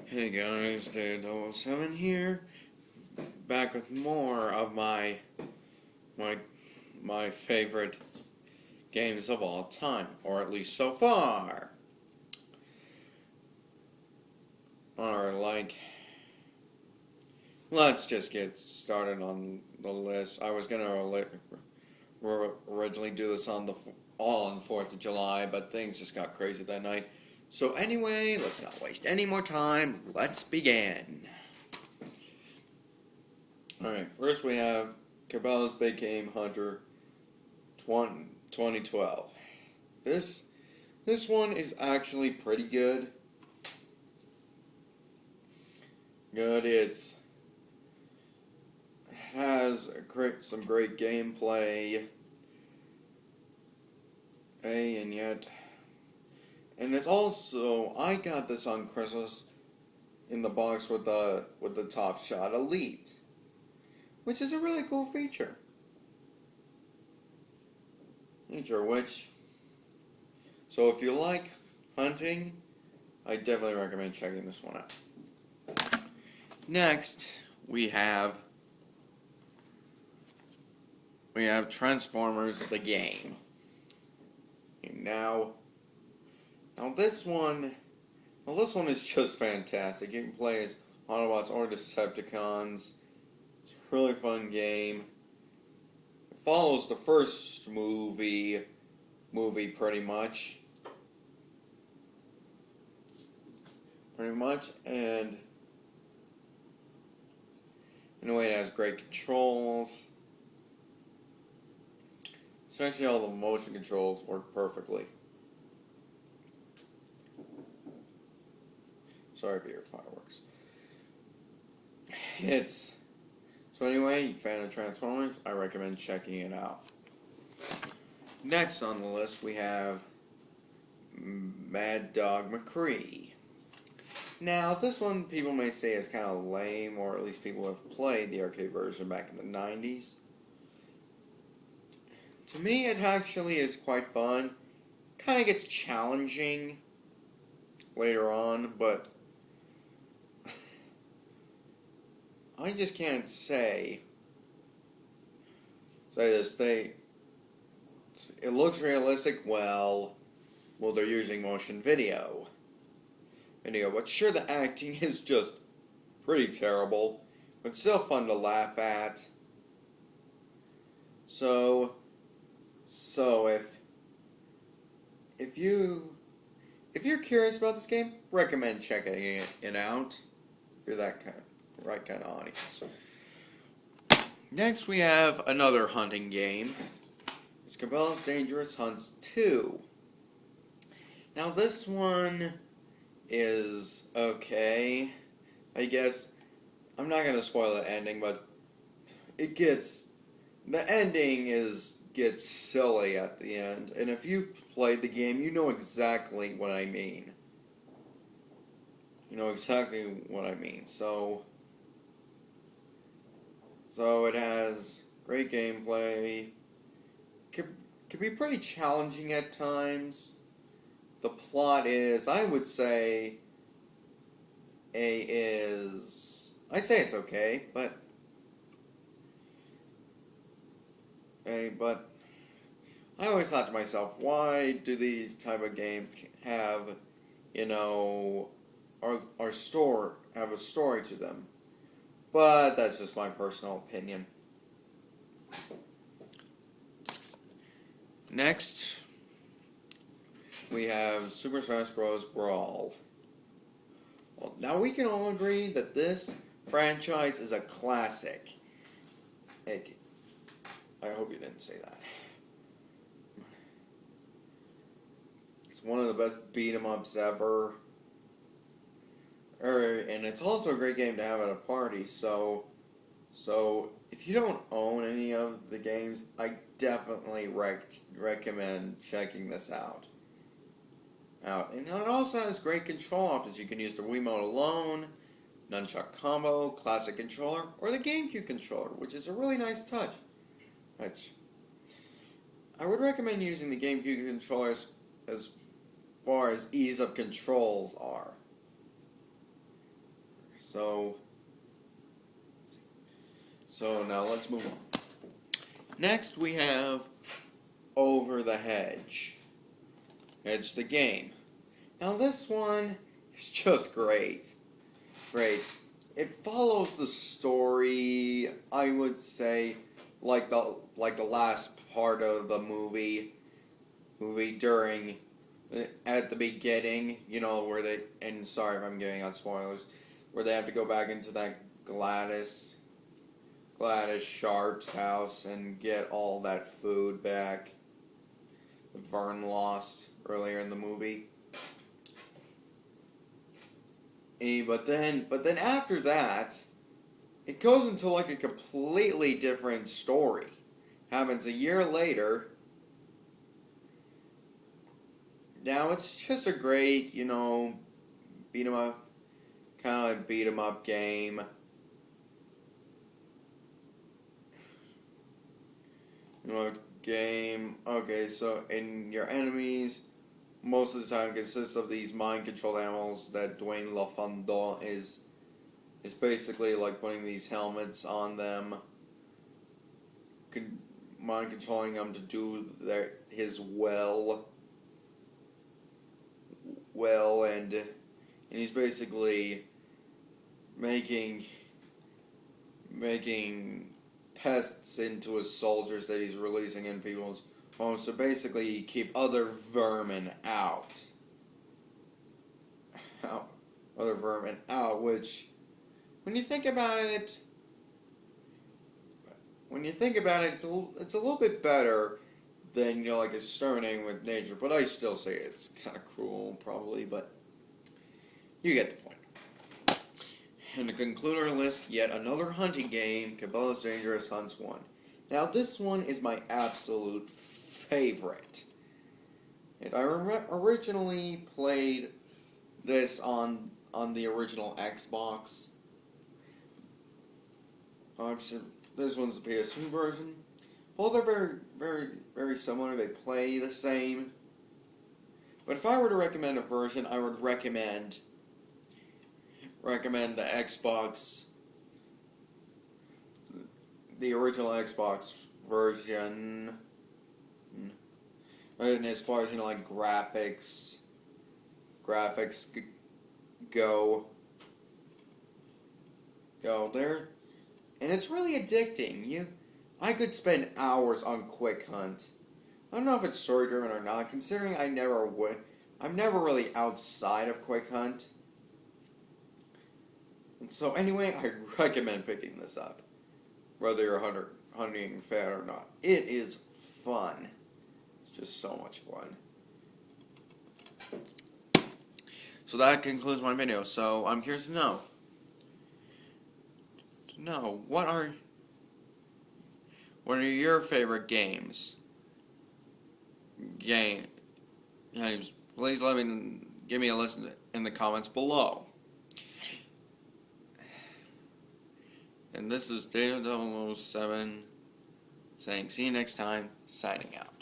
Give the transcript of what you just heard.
Hey guys, Dave007 here, back with more of my my favorite games of all time, or at least so far. Or let's just get started on the list. I was gonna originally do this all on the 4th of July, but things just got crazy that night. So anyway, let's not waste any more time. Let's begin. Alright, first we have Cabela's Big Game Hunter 2012. This one is actually pretty good. It has some great gameplay. And it's also, I got this on Christmas in the box with the Top Shot Elite, which is a really cool feature. So if you like hunting, I definitely recommend checking this one out. Next, we have Transformers the game. Now this one is just fantastic. You can play as Autobots or Decepticons. It's a really fun game. It follows the first movie pretty much, and in a way it has great controls. Especially all the motion controls work perfectly. Sorry for your fireworks. So anyway, you fan of Transformers, I recommend checking it out. Next on the list we have Mad Dog McCree. Now this one people may say is kind of lame, or at least people who have played the arcade version back in the 90s. To me it actually is quite fun. Kind of gets challenging later on, but I just can't say this. It looks realistic. Well, they're using motion video, but sure, the acting is just pretty terrible, but still fun to laugh at. So if you're curious about this game, recommend checking it out. If you're that right kind of audience. Next, we have another hunting game. It's Cabela's Dangerous Hunts 2. Now, this one is okay. I guess I'm not gonna spoil the ending, but the ending gets silly at the end. And if you've played the game, you know exactly what I mean. So it has great gameplay. Can be pretty challenging at times. The plot is, I would say, I'd say it's okay, but I always thought to myself, why do these type of games have, have a story to them? But that's just my personal opinion. Next, we have Super Smash Bros. Brawl. Well, now we can all agree that this franchise is a classic. I hope you didn't say that. It's one of the best beat-em-ups ever. And it's also a great game to have at a party, so if you don't own any of the games, I definitely recommend checking this out. And it also has great control options. You can use the Wiimote alone, Nunchuck combo, classic controller, or the GameCube controller, which is a really nice touch. I would recommend using the GameCube controllers as far as ease of controls are. So now let's move on. Next we have Over the Hedge. It's the game. Now this one is just great. Great. It follows the story, I would say, like the last part of the movie during at the beginning, where they, and sorry if I'm giving out spoilers, where they have to go back into that Gladys Sharp's house and get all that food back that Vern lost earlier in the movie. But then after that, it goes into like a completely different story. Happens a year later. Now it's just a great, beat 'em up, kind of like beat 'em up game. Okay, so in your enemies, most of the time consists of these mind-controlled animals that Dwayne LaFondant is basically like putting these helmets on them, mind-controlling them to do his and he's basically making pests into his soldiers that he's releasing in people's homes to basically keep other vermin out. Which, when you think about it, it's a little bit better than, like exterminating with nature, but I still say it's kind of cruel, probably, but you get the point. And to conclude our list, yet another hunting game, Cabela's Dangerous Hunts 1. Now, this one is my absolute favorite. And I originally played this on the original Xbox. This one's the PS2 version. Both are very, very, very similar. They play the same. But if I were to recommend a version, I would recommend the Xbox, the original Xbox version. And as far as, like graphics go there, and it's really addicting. I could spend hours on Quick Hunt. I don't know if it's story driven or not, considering I'm never really outside of Quick Hunt. And so anyway, I recommend picking this up, whether you're a hunting fan or not. It is fun. It's just so much fun. So that concludes my video. So I'm curious to know what are your favorite games? Games. Please give me a listen in the comments below. And this is Data007 saying see you next time, signing out.